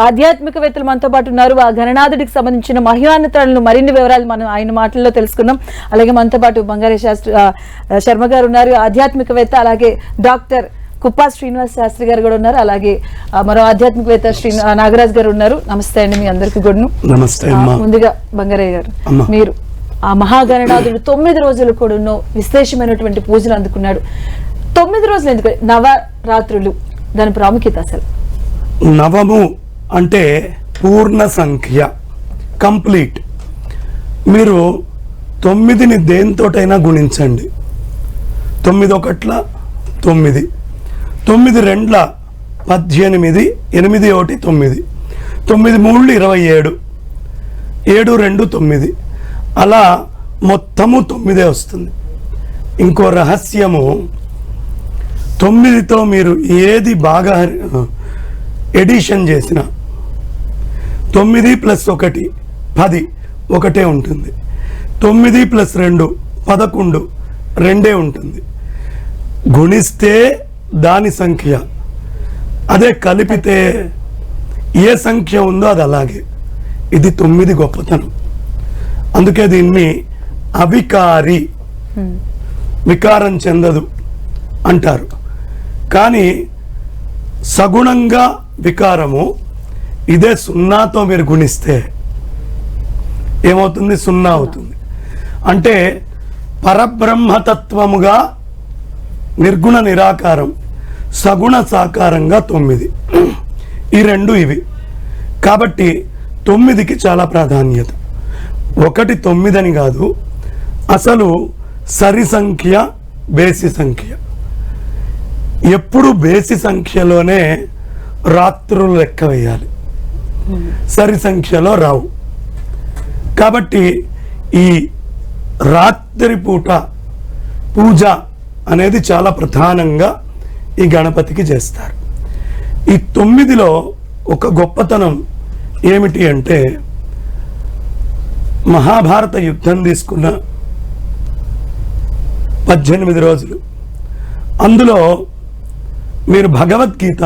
ఆధ్యాత్మికవేత్తలు మనతో పాటు ఉన్నారు. ఆ గణనాథుడికి సంబంధించిన మహిమాన్వితాలను మరిన్ని వివరాలు మనం ఆయన మాటల్లో తెలుసుకుందాం. అలాగే మనతో పాటు బంగారి శర్మ గారు ఉన్నారు, ఆధ్యాత్మికవేత్త. అలాగే డాక్టర్ కుప్పా శ్రీనివాస్ శాస్త్రి గారు కూడా ఉన్నారు. అలాగే మరో ఆధ్యాత్మికవేత్త నాగరాజ్ గారు ఉన్నారు. నమస్తే అండి మీ అందరికీ కూడా. ముందుగా బంగారయ్య గారు, మీరు ఆ మహాగణనాథుడు 9 రోజులు కూడా విశేషమైనటువంటి పూజలు అందుకున్నాడు. 9 రోజులు ఎందుకు నవరాత్రులు, దాని ప్రాముఖ్యత అసలు? నవము అంటే పూర్ణ సంఖ్య, కంప్లీట్. మీరు 9ని దేనితోటైనా గుణించండి. 9 ఒకట్ల 9, 9 రెండ్ల 18, 8 1 9, 9 3 27, 7 2 9, అలా మొత్తము 9 వస్తుంది. ఇంకో రహస్యము, 9తో మీరు ఏది బాగా ఎడిషన్ చేసిన 9 + 1 10, ఒకటే ఉంటుంది. 9 + 2 11, రెండే ఉంటుంది. గుణిస్తే దాని సంఖ్య, అదే కలిపితే ఏ సంఖ్య ఉందో అది అలాగే. ఇది 9 గొప్పతనం. అందుకే దీన్ని అవికారి, వికారం చెందదు అంటారు. కానీ సగుణంగా వికారము, ఇదే 0తో మీరు గుణిస్తే ఏమవుతుంది? 0 అవుతుంది. అంటే పరబ్రహ్మతత్వముగా నిర్గుణ నిరాకారం, సగుణ సాకారంగా 9. ఈ రెండు ఇవి. కాబట్టి 9కి చాలా ప్రాధాన్యత. 1 9 అని కాదు, అసలు సరి సంఖ్య, బేసి సంఖ్య. ఎప్పుడు బేసి సంఖ్యలోనే రాత్రులు లెక్క వేయాలి, సరి సంఖ్యలో రావు. కాబట్టి ఈ రాత్రి పూట పూజ అనేది చాలా ప్రధానంగా ఈ గణపతికి చేస్తారు. ఈ 9లో ఒక గొప్పతనం ఏమిటి అంటే, మహాభారత యుద్ధం తీసుకున్న 18 రోజులు, అందులో మీరు భగవద్గీత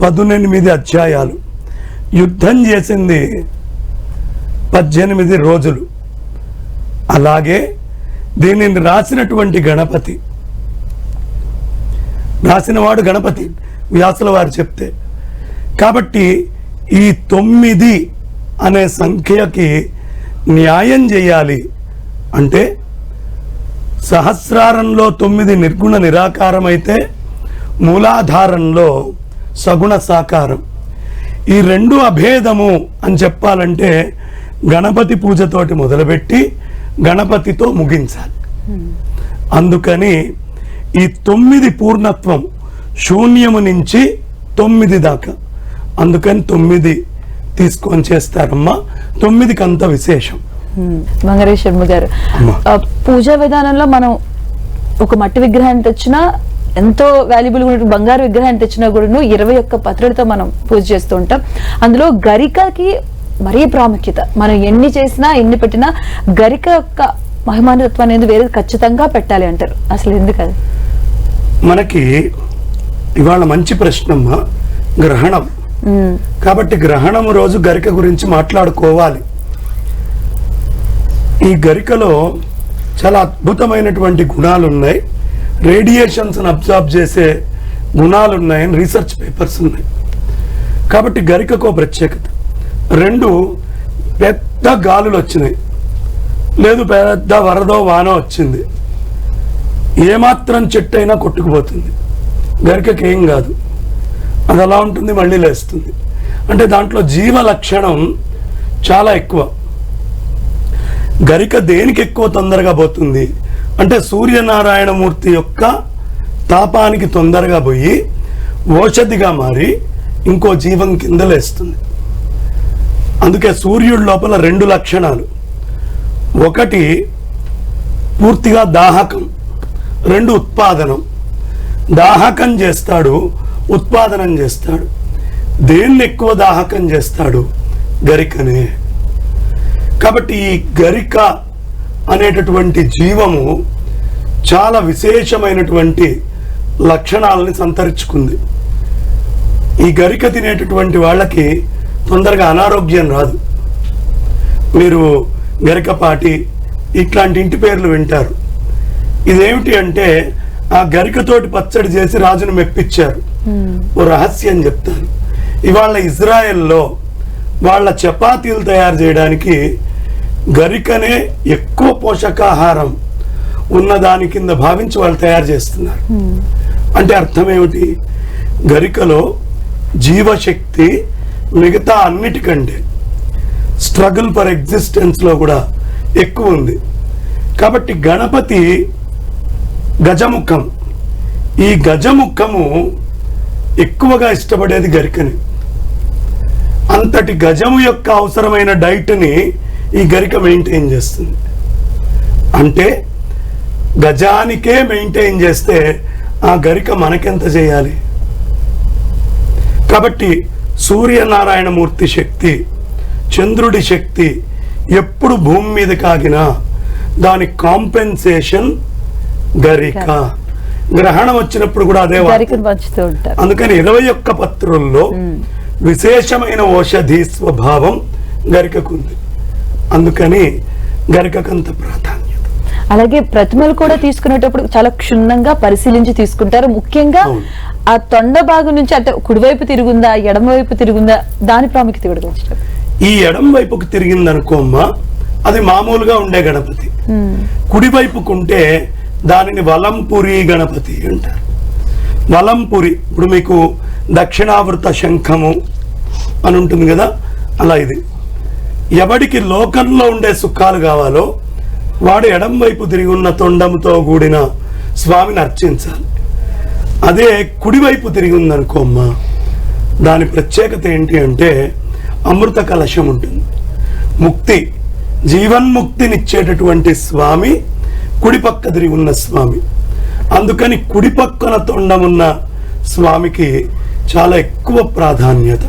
18 అధ్యాయాలు, యుద్ధం చేసింది 18 రోజులు. అలాగే దీనిని రాసినటువంటి గణపతి, రాసినవాడు గణపతి, వ్యాసుల వారు చెప్తే. కాబట్టి ఈ 9 అనే సంఖ్యకి న్యాయం చేయాలి అంటే, సహస్రారంలో 9 నిర్గుణ నిరాకారం అయితే, మూలాధారంలో సగుణ సాకారం. ఈ రెండు అభేదము అని చెప్పాలంటే గణపతి పూజతోటి మొదలుపెట్టి గణపతితో ముగించాలి. అందుకని ఈ 9 పూర్ణత్వం, శూన్యము నుంచి 9 దాకా. అందుకని 9 తీసుకొని చేస్తారమ్మా. 9కి అంత విశేషం. బంగారి శర్మ గారు, పూజా విధానంలో మనం ఒక మట్టి విగ్రహాన్ని తెచ్చినా, ఎంతో వాల్యుబుల్ ఉన్న బంగారు విగ్రహాన్ని తెచ్చినా కూడా 21 పత్రులతో మనం పూజ చేస్తూ ఉంటాం. అందులో గరికకి మరీ ప్రాముఖ్యత. మనం ఎన్ని చేసినా, ఎన్ని పెట్టినా గరిక యొక్క మహిమానత్వం అనేది వేరే ఖచ్చితంగా పెట్టాలి అంటారు. అసలు ఎందుకది? మనకి ఇవాళ మంచి ప్రశ్నమ్మా. గ్రహణం కాబట్టి గ్రహణం రోజు గరిక గురించి మాట్లాడుకోవాలి. ఈ గరికలో చాలా అద్భుతమైనటువంటి గుణాలు ఉన్నాయి. రేడియేషన్స్ అబ్జార్బ్ చేసే గుణాలు ఉన్నాయని రీసెర్చ్ పేపర్స్ ఉన్నాయి. కాబట్టి గరికకు ప్రత్యేకత. 2, పెద్ద గాలులు వచ్చినాయి, లేదు పెద్ద వరదో వానో వచ్చింది, ఏమాత్రం చెట్టు అయినా కొట్టుకుపోతుంది. గరికకి ఏం కాదు, అది అలా ఉంటుంది, మళ్ళీ లేస్తుంది. అంటే దాంట్లో జీవ లక్షణం చాలా ఎక్కువ. గరిక దేనికి ఎక్కువ తొందరగా పోతుంది అంటే, సూర్యనారాయణమూర్తి యొక్క తాపానికి తొందరగా పోయి ఓషధిగా మారి ఇంకో జీవం కింద లేస్తుంది. అందుకే సూర్యుడి లోపల 2 లక్షణాలు. 1 పూర్తిగా దాహకం, 2 ఉత్పాదనం. దాహకం చేస్తాడు, ఉత్పాదనం చేస్తాడు. దేన్ని ఎక్కువ దాహకం చేస్తాడు? గరికనే. కాబట్టి ఈ గరిక అనేటటువంటి జీవము చాలా విశేషమైనటువంటి లక్షణాలని సంతరించుకుంది. ఈ గరిక తినేటటువంటి వాళ్ళకి తొందరగా అనారోగ్యం రాదు. మీరు గరికపాటి ఇట్లాంటి ఇంటి పేర్లు వింటారు. ఇదేమిటి అంటే ఆ గరికతోటి పచ్చడి చేసి రాజును మెప్పించారు. ఓ రహస్యం చెప్తాను. ఇవాళ ఇజ్రాయెల్లో వాళ్ళ చపాతీలు తయారు చేయడానికి గరికనే ఎక్కువ పోషకాహారం ఉన్న దాని కింద భావించి వాళ్ళు తయారు చేస్తున్నారు. అంటే అర్థం ఏమిటి? గరికలో జీవశక్తి మిగతా అన్నిటికంటే స్ట్రగుల్ ఫర్ ఎగ్జిస్టెన్స్లో కూడా ఎక్కువ ఉంది. కాబట్టి గణపతి గజముఖం, ఈ గజముఖము ఎక్కువగా ఇష్టపడేది గరికని. అంతటి గజము యొక్క అవసరమైన డైట్ని ఈ గరిక మెయింటైన్ చేస్తుంది. అంటే గజానికే మెయింటైన్ చేస్తే ఆ గరిక మనకెంత చేయాలి? కాబట్టి సూర్యనారాయణమూర్తి శక్తి, చంద్రుడి శక్తి ఎప్పుడు భూమి మీద కాగినా దాని కాంపెన్సేషన్ గరిక. గ్రహణం వచ్చినప్పుడు కూడా అదే పంచుతూ ఉంటారు. అందుకని 21 పత్రుల్లో విశేషమైన ఔషధి స్వభావం గరికకు ఉంది. అందుకని గరికకంత ప్రాధాన్యత. అలాగే ప్రతిమలు కూడా తీసుకునేటప్పుడు చాలా క్షుణ్ణంగా పరిశీలించి తీసుకుంటారు. ముఖ్యంగా ఆ తొండ భాగం నుంచి అంటే కుడివైపు తిరుగుందా ఎడమవైపు తిరుగుందా దాని ప్రాముఖ్యత కూడా కొంచెం. ఈ ఎడం వైపుకు తిరిగింది అనుకోమ్మా, అది మామూలుగా ఉండే గణపతి. కుడివైపుకుంటే దానిని వలంపురి గణపతి అంటారు. వలంపురి ఇప్పుడు మీకు దక్షిణావృత శంఖము అని ఉంటుంది కదా, అలా ఇది. ఎవడికి లోకంలో ఉండే సుఖాలు కావాలో వాడు ఎడం వైపు తిరిగి ఉన్న తొండంతో కూడిన స్వామిని అర్చించాలి. అదే కుడివైపు తిరిగి ఉందనుకోమ్మా, దాని ప్రత్యేకత ఏంటి అంటే అమృత కలశం ఉంటుంది. ముక్తి, జీవన్ముక్తినిచ్చేటటువంటి స్వామి కుడిపక్క తిరిగి ఉన్న స్వామి. అందుకని కుడిపక్కన తొండమున్న స్వామికి చాలా ఎక్కువ ప్రాధాన్యత.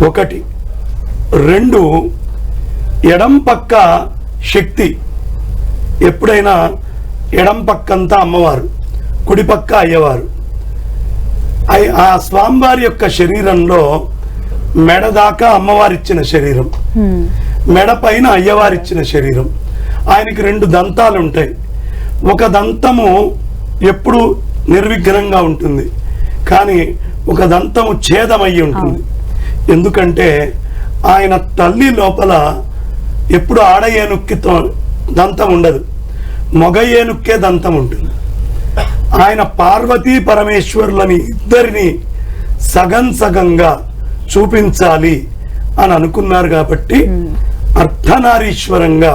1. 2, ఎడం పక్క శక్తి. ఎప్పుడైనా ఎడం పక్కంతా అమ్మవారు, కుడిపక్క అయ్యవారు. ఆ స్వామివారి యొక్క శరీరంలో మెడ దాకా అమ్మవారిచ్చిన శరీరం, మెడ పైన అయ్యవారిచ్చిన శరీరం. ఆయనకి 2 దంతాలు ఉంటాయి. ఒక దంతము ఎప్పుడు నిర్విఘ్నంగా ఉంటుంది, కానీ ఒక దంతము ఛేదమయ్యి ఉంటుంది. ఎందుకంటే ఆయన తల్లి లోపల ఎప్పుడు ఆడ ఏనుక్కితో దంతం ఉండదు, మగ ఏనుక్కే దంతం ఉంటుంది. ఆయన పార్వతీ పరమేశ్వరులని ఇద్దరిని సగం సగంగా చూపించాలి అని అనుకున్నారు. కాబట్టి అర్ధనారీశ్వరంగా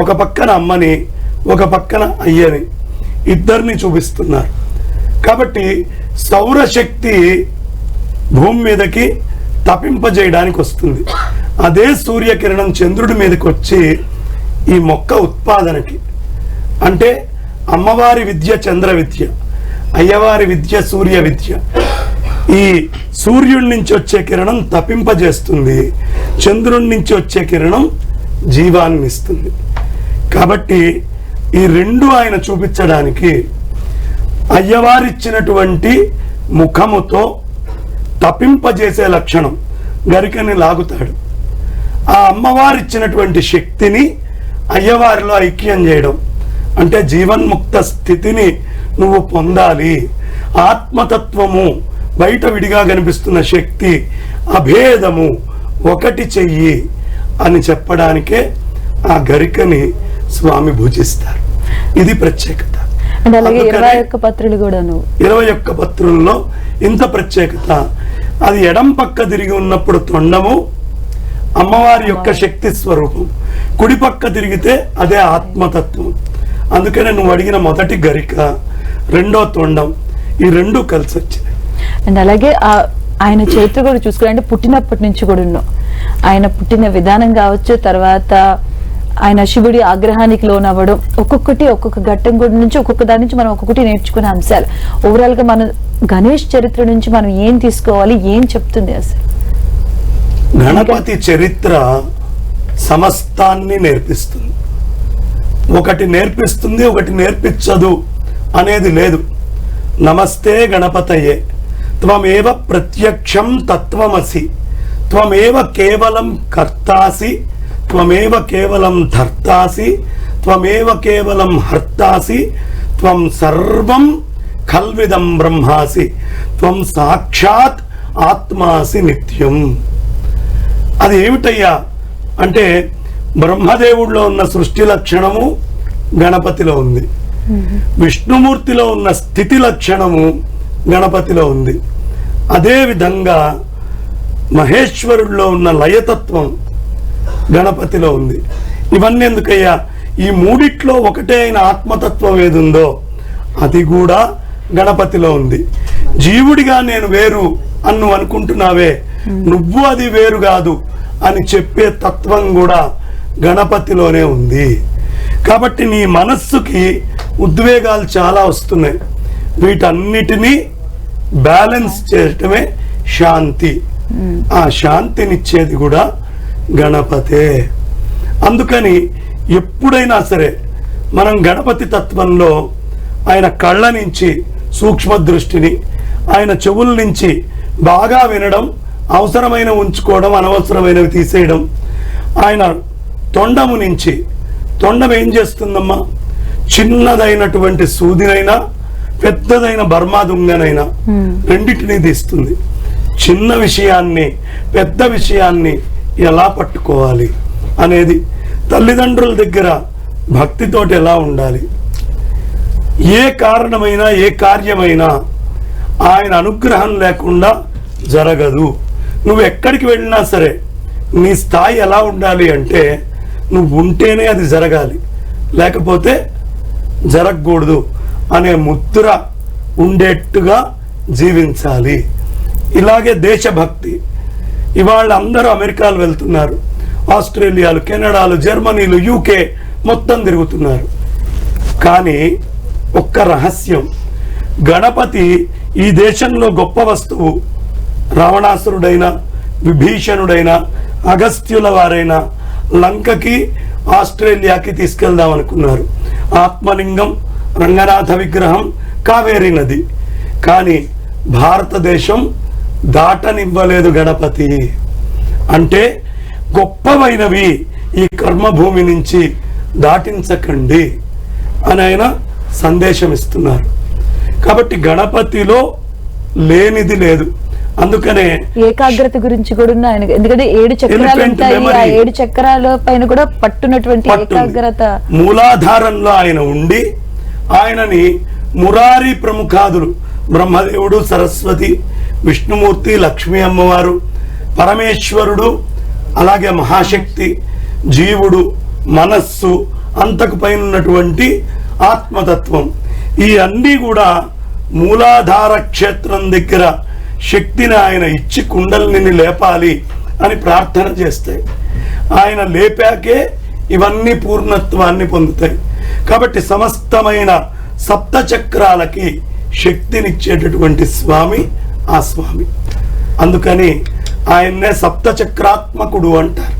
ఒక పక్కన అమ్మని ఒక పక్కన అయ్యని ఇద్దరిని చూపిస్తున్నారు. కాబట్టి సౌరశక్తి భూమి మీదకి తపింపజేయడానికి వస్తుంది. అదే సూర్యకిరణం చంద్రుడి మీదకి వచ్చి ఈ మొక్క ఉత్పాదనకి, అంటే అమ్మవారి విద్య చంద్ర విద్య, అయ్యవారి విద్య సూర్య విద్య. ఈ సూర్యుడి నుంచి వచ్చే కిరణం తపింపజేస్తుంది, చంద్రుడి నుంచి వచ్చే కిరణం జీవాన్ని ఇస్తుంది. కాబట్టి ఈ 2 ఆయన చూపించడానికి అయ్యవారిచ్చినటువంటి ముఖముతో తపింపజేసే లక్షణం గరికని లాగుతాడు. ఆ అమ్మవారిచ్చినటువంటి శక్తిని అయ్యవారిలో ఐక్యం చేయడం, అంటే జీవన్ముక్త స్థితిని నువ్వు పొందాలి, ఆత్మతత్వము బయట విడిగా కనిపిస్తున్న శక్తి అభేదము ఒకటి చెయ్యి అని చెప్పడానికే ఆ గరికని స్వామి భుజిస్తారు. ఇది ప్రత్యేకత. 21 పత్రులు కూడా 21 పత్రుల్లో ఇంత ప్రత్యేకత. అది ఎడం పక్క తిరిగి ఉన్నప్పుడు తొండము అమ్మవారి యొక్క శక్తి స్వరూపం, కుడి పక్క తిరిగితే అదే ఆత్మతత్వం. అందుకనే నువ్వు అడిగిన మొదటి గరిక, 2వ తొండం, ఈ 2 కలిసి వచ్చినాయి. అండ్ అలాగే ఆయన చరిత్ర కూడా చూసుకుని, అంటే పుట్టినప్పటి నుంచి కూడా ఆయన పుట్టిన విధానం కావచ్చు, తర్వాత ఆయన శివుడి ఆగ్రహానికి లోనవ్వడం, ఒక్కొక్క ఘట్టం కూడా నుంచి ఒక్కొక్క దాని నుంచి మనం ఒక్కొక్కటి నేర్చుకునే అంశాలు. ఓవరాల్ గా మన గణేష్ చరిత్ర నుంచి మనం ఏం తీసుకోవాలి, ఏం చెప్తుంది అసలు? గణపతి చరిత్ర సమస్తాన్ని నేర్పిస్తుంది. ఒకటి నేర్పిస్తుంది, ఒకటి నేర్పించదు అనేది లేదు. నమస్తే గణపతయే త్వమేవ ప్రత్యక్షం తత్వమసి త్వమేవ కేవలం కర్తాసి, త్వమేవ కేవలం ధర్తాసి, త్వమేవ కేవలం హర్తాసి, త్వం సర్వం ఖల్విదం బ్రహ్మాసి, త్వం సాక్షాత్ ఆత్మాసి నిత్యం. అది ఏమిటయ్యా అంటే బ్రహ్మదేవుడిలో ఉన్న సృష్టి లక్షణము గణపతిలో ఉంది, విష్ణుమూర్తిలో ఉన్న స్థితి లక్షణము గణపతిలో ఉంది, అదేవిధంగా మహేశ్వరుడిలో ఉన్న లయతత్వం గణపతిలో ఉంది. ఇవన్నీ ఎందుకయ్యా? ఈ మూడిట్లో ఒకటే అయిన ఆత్మతత్వం ఏదుందో అది కూడా గణపతిలో ఉంది. జీవుడిగా నేను వేరు అని నువ్వు అనుకుంటున్నావే, నువ్వు అది వేరు కాదు అని చెప్పే తత్వం కూడా గణపతిలోనే ఉంది. కాబట్టి నీ మనస్సుకి ఉద్వేగాలు చాలా వస్తున్నాయి, వీటన్నిటినీ బ్యాలెన్స్ చేయటమే శాంతి. ఆ శాంతినిచ్చేది కూడా గణపతే. అందుకని ఎప్పుడైనా సరే మనం గణపతి తత్వంలో ఆయన కళ్ళ నుంచి సూక్ష్మ దృష్టిని, ఆయన చెవుల నుంచి బాగా వినడం, అవసరమైన ఉంచుకోవడం, అనవసరమైనవి తీసేయడం, ఆయన తొండము నుంచి, తొండం ఏం చేస్తుందమ్మా? చిన్నదైనటువంటి సూదినైనా పెద్దదైన బర్మా దుంగనైనా రెండింటినీ తీస్తుంది. చిన్న విషయాన్ని, పెద్ద విషయాన్ని ఎలా పట్టుకోవాలి అనేది, తల్లిదండ్రుల దగ్గర భక్తితోటి ఎలా ఉండాలి, ఏ కారణమైనా ఏ కార్యమైనా ఆయన అనుగ్రహం లేకుండా జరగదు. నువ్వు ఎక్కడికి వెళ్ళినా సరే నీ స్థాయి ఎలా ఉండాలి అంటే నువ్వు ఉంటేనే అది జరగాలి, లేకపోతే జరగకూడదు అనే ముద్ర ఉండేట్టుగా జీవించాలి. ఇలాగే దేశభక్తి. ఇవాళ అందరూ అమెరికాలు వెళ్తున్నారు, ఆస్ట్రేలియాలు, కెనడాలు, జర్మనీలు, యూకే మొత్తం తిరుగుతున్నారు. కానీ ఒక్క రహస్యం, గణపతి ఈ దేశంలో గొప్ప వస్తువు. రావణాసురుడైనా, విభీషణుడైనా, అగస్త్యుల వారైనా లంకకి, ఆస్ట్రేలియాకి తీసుకెళ్దాం అనుకున్నారు. ఆత్మలింగం, రంగనాథ విగ్రహం, కావేరీ నది. కానీ భారతదేశం దాటనివ్వలేదు గణపతి. అంటే గొప్పవైనవి ఈ కర్మభూమి నుంచి దాటించకండి అని ఆయన సందేశం ఇస్తున్నారు. కాబట్టి గణపతిలో లేనిది లేదు. అందుకనే ఏకాగ్రత గురించి కూడా ఆయన, ఎందుకంటే 7 చక్రాలు ఉంటాయి, ఆ 7 చక్రాల పైన కూడా పట్టునటువంటి ఏకాగ్రత. మూలాధారంలో ఆయన ఉండి ఆయనని మురారి ప్రముఖాదులు, బ్రహ్మదేవుడు, సరస్వతి, విష్ణుమూర్తి, లక్ష్మీ అమ్మవారు, పరమేశ్వరుడు, అలాగే మహాశక్తి, జీవుడు, మనస్సు, అంతకు పైన ఉన్నటువంటి ఆత్మతత్వం, ఈ అన్నీ కూడా మూలాధార క్షేత్రం దగ్గర శక్తిని ఆయన ఇచ్చి కుండలిని లేపాలి అని ప్రార్థన చేస్తాయి. ఆయన లేపాకే ఇవన్నీ పూర్ణత్వాన్ని పొందుతాయి. కాబట్టి సమస్తమైన సప్త చక్రాలకి శక్తినిచ్చేటటువంటి స్వామి ఆ స్వామి. అందుకని ఆయన్నే సప్త చక్రాత్మకుడు అంటారు.